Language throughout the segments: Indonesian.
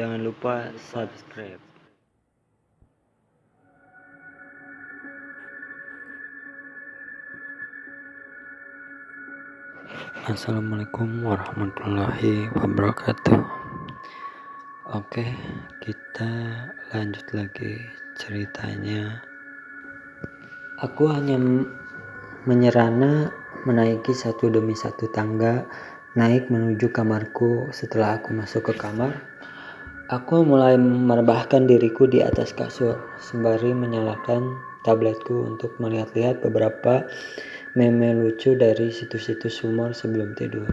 Jangan lupa subscribe. Assalamualaikum warahmatullahi wabarakatuh. Oke, kita lanjut lagi ceritanya. Aku hanya menyerana menaiki satu demi satu tangga naik menuju kamarku. Setelah aku masuk ke kamar, aku mulai merebahkan diriku di atas kasur sembari menyalakan tabletku untuk melihat-lihat beberapa meme lucu dari situs-situs humor sebelum tidur.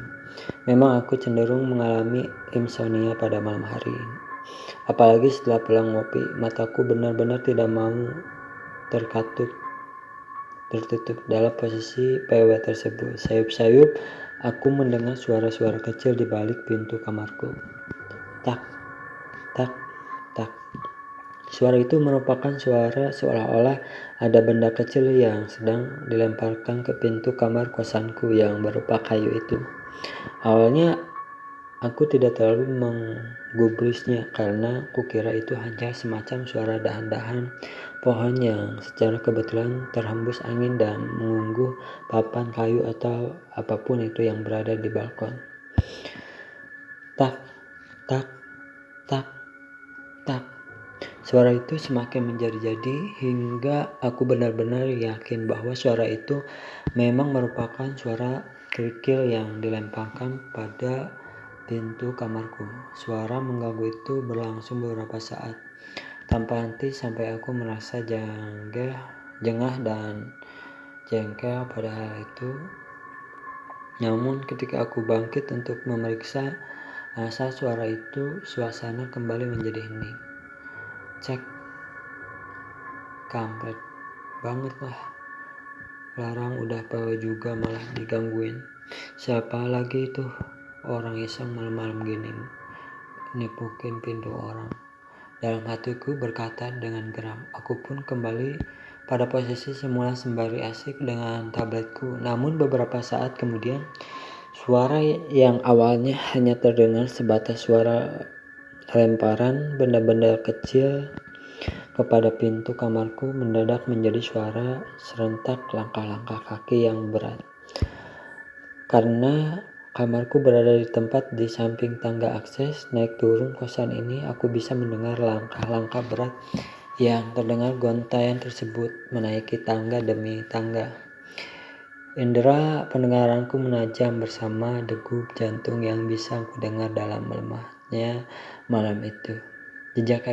Memang aku cenderung mengalami insomnia pada malam hari. Apalagi setelah pulang ngopi, mataku benar-benar tidak mau tertutup dalam posisi PW tersebut. Sayup-sayup aku mendengar suara-suara kecil di balik pintu kamarku. Tak, tak, tak. Suara itu merupakan suara seolah-olah ada benda kecil yang sedang dilemparkan ke pintu kamar kosanku yang berupa kayu itu. Awalnya aku tidak terlalu menggubrisnya karena kukira itu hanya semacam suara dahan-dahan pohon yang secara kebetulan terhembus angin dan mengungguh papan kayu atau apapun itu yang berada di balkon. Tak, tak, tak, tak. Suara itu semakin menjadi-jadi hingga aku benar-benar yakin bahwa suara itu memang merupakan suara kerikil yang dilemparkan pada pintu kamarku. Suara mengganggu itu berlangsung beberapa saat tanpa henti sampai aku merasa jengah dan jengkel pada hal itu. Namun ketika aku bangkit untuk memeriksa asal suara itu, suasana kembali menjadi hening. Cek, kampret banget lah. Larang udah PW juga malah digangguin. Siapa lagi tuh orang iseng malam-malam gini nipukin pintu orang. Dalam hatiku berkata dengan geram. Aku pun kembali pada posisi semula sembari asik dengan tabletku. Namun beberapa saat kemudian, suara yang awalnya hanya terdengar sebatas suara lemparan benda-benda kecil kepada pintu kamarku mendadak menjadi suara serentak langkah-langkah kaki yang berat. Karena kamarku berada di tempat di samping tangga akses naik turun kosan ini, aku bisa mendengar langkah-langkah berat yang terdengar gontayan tersebut menaiki tangga demi tangga. Indera pendengaranku menajam bersama degup jantung yang bisa aku dengar dalam melemahnya malam itu. Jejak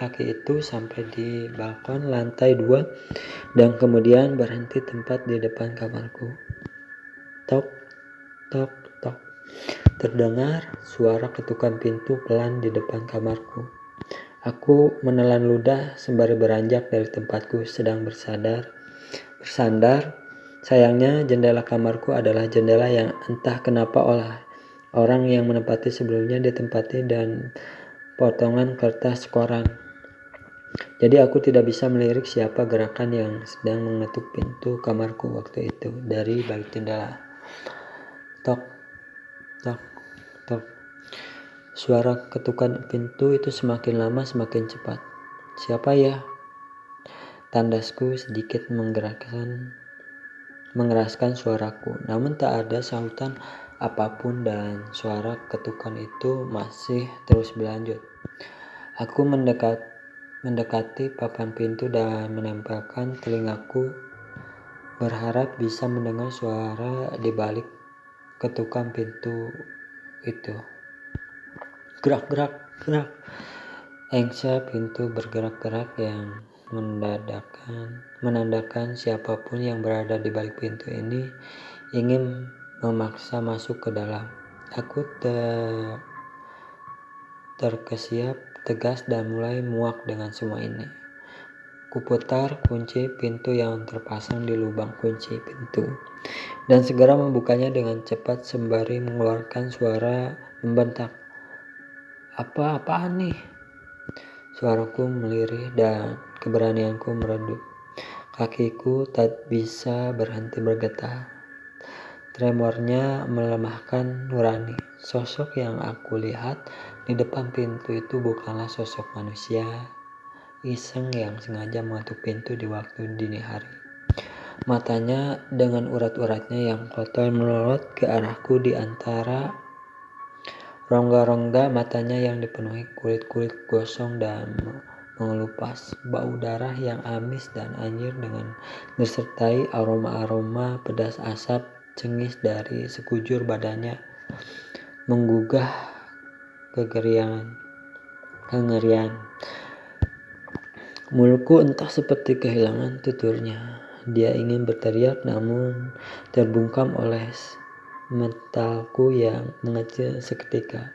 kaki itu sampai di balkon lantai 2 dan kemudian berhenti tepat di depan kamarku. Tok, tok, tok. Terdengar suara ketukan pintu pelan di depan kamarku. Aku menelan ludah sembari beranjak dari tempatku sedang bersandar. Sayangnya jendela kamarku adalah jendela yang entah kenapa orang yang menempati sebelumnya ditempati dan potongan kertas koran. Jadi aku tidak bisa melirik siapa gerakan yang sedang mengetuk pintu kamarku waktu itu dari balik jendela. Tok, tok, tok. Suara ketukan pintu itu semakin lama semakin cepat. Siapa ya? Tandasku sedikit mengeraskan suaraku, namun tak ada sahutan apapun dan suara ketukan itu masih terus berlanjut. Aku mendekati papan pintu dan menempelkan telingaku berharap bisa mendengar suara di balik ketukan pintu itu. Gerak, gerak, gerak. Engsel pintu bergerak-gerak yang menandakan siapapun yang berada di balik pintu ini ingin memaksa masuk ke dalam. Aku terkesiap tegas dan mulai muak dengan semua ini. Kuputar kunci pintu yang terpasang di lubang kunci pintu dan segera membukanya dengan cepat sembari mengeluarkan suara membentak. Apa-apaan nih? Suaraku melirih dan keberanianku meredup. Kakiku tak bisa berhenti bergetar. Tremornya melemahkan nurani. Sosok yang aku lihat di depan pintu itu bukanlah sosok manusia iseng yang sengaja mengetuk pintu di waktu dini hari. Matanya dengan urat-uratnya yang kotor melorot ke arahku di antara rongga-rongga matanya yang dipenuhi kulit-kulit gosong dan mengelupas. Bau darah yang amis dan anjir dengan disertai aroma-aroma pedas asap cengis dari sekujur badannya menggugah kengerian. Mulutku entah seperti kehilangan tuturnya. Dia ingin berteriak namun terbungkam oleh mentalku yang mengecil seketika.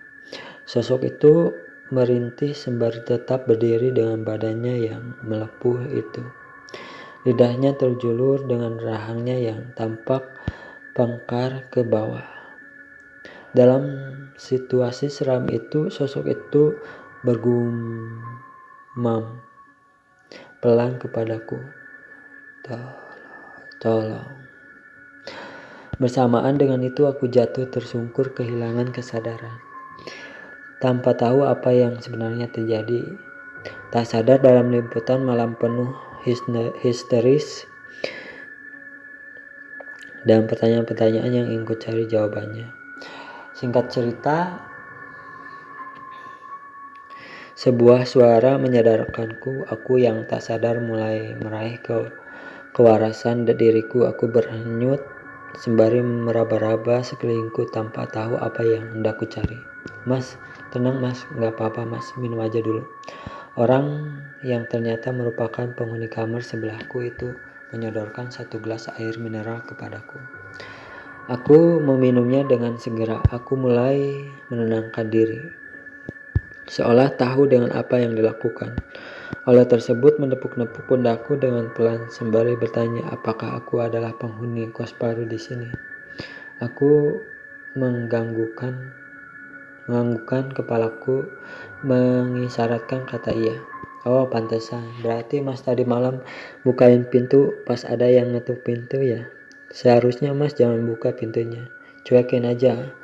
Sosok itu merintih sembari tetap berdiri dengan badannya yang melepuh itu. Lidahnya terjulur dengan rahangnya yang tampak pengkar ke bawah. Dalam situasi seram itu, sosok itu bergumam pelan kepadaku, tolong. Bersamaan dengan itu aku jatuh tersungkur kehilangan kesadaran. Tanpa tahu apa yang sebenarnya terjadi. Tak sadar dalam liputan malam penuh histeris dan pertanyaan-pertanyaan yang ingin ku cari jawabannya. Singkat cerita, sebuah suara menyadarkanku. Aku yang tak sadar mulai meraih kewarasan diriku. Aku berhanyut sembari meraba-raba sekelilingku tanpa tahu apa yang hendak ku cari. Mas, tenang mas, gak apa-apa mas, minum aja dulu. Orang yang ternyata merupakan penghuni kamar sebelahku itu menyodorkan satu gelas air mineral kepadaku. Aku meminumnya dengan segera. Aku mulai menenangkan diri, seolah tahu dengan apa yang dilakukan. Oleh tersebut menepuk-nepuk pundakku dengan pelan sembari bertanya apakah aku adalah penghuni kos baru di sini. Aku menganggukkan kepalaku mengisyaratkan kata iya. Oh pantesan, berarti mas tadi malam bukain pintu pas ada yang ngetuk pintu ya? Seharusnya mas jangan buka pintunya, cuekin aja,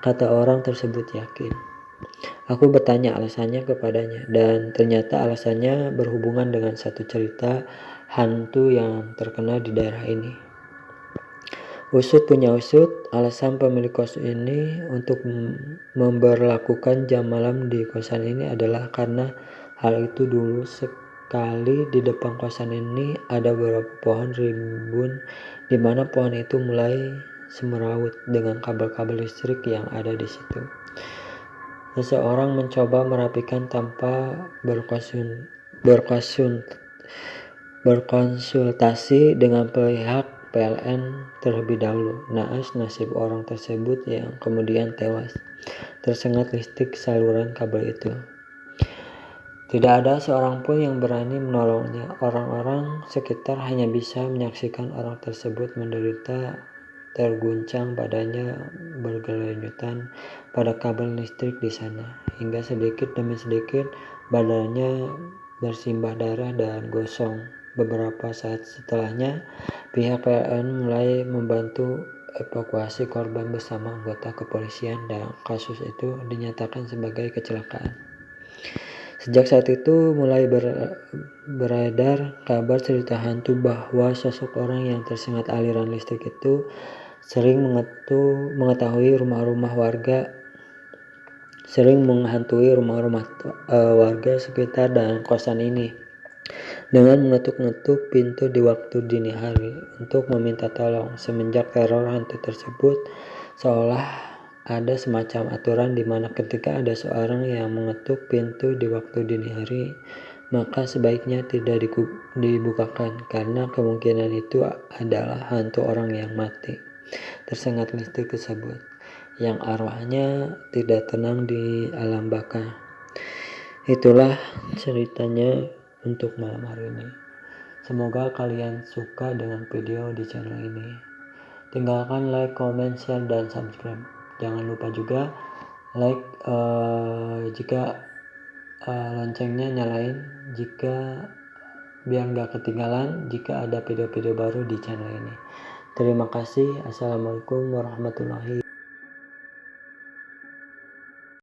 kata orang tersebut yakin. Aku bertanya alasannya kepadanya dan ternyata alasannya berhubungan dengan satu cerita hantu yang terkenal di daerah ini. Usut punya usut, alasan pemilik kos ini untuk memberlakukan jam malam di kosan ini adalah karena hal itu dulu sekali di depan kosan ini ada beberapa pohon rimbun di mana pohon itu mulai semeraut dengan kabel-kabel listrik yang ada di situ. Seseorang mencoba merapikan tanpa berkonsultasi dengan pihak PLN terlebih dahulu. Naas nasib orang tersebut yang kemudian tewas tersengat listrik saluran kabel itu. Tidak ada seorang pun yang berani menolongnya. Orang-orang sekitar hanya bisa menyaksikan orang tersebut menderita terguncang badannya bergelayutan pada kabel listrik di sana, hingga sedikit demi sedikit badannya bersimbah darah dan gosong. Beberapa saat setelahnya, pihak PLN mulai membantu evakuasi korban bersama anggota kepolisian dan kasus itu dinyatakan sebagai kecelakaan. Sejak saat itu mulai beredar kabar cerita hantu bahwa sosok orang yang tersengat aliran listrik itu sering menghantui rumah-rumah warga sekitar dan kosan ini dengan mengetuk-ngetuk pintu di waktu dini hari untuk meminta tolong. Semenjak teror hantu tersebut, seolah ada semacam aturan di mana ketika ada seorang yang mengetuk pintu di waktu dini hari, maka sebaiknya tidak dibukakan karena kemungkinan itu adalah hantu orang yang mati tersengat listrik tersebut, yang arwahnya tidak tenang di alam baka. Itulah ceritanya untuk malam hari ini. Semoga kalian suka dengan video di channel ini. Tinggalkan like, comment, share, dan subscribe. Jangan lupa juga like jika loncengnya nyalain biar gak ketinggalan jika ada video-video baru di channel ini. Terima kasih. Assalamualaikum warahmatullahi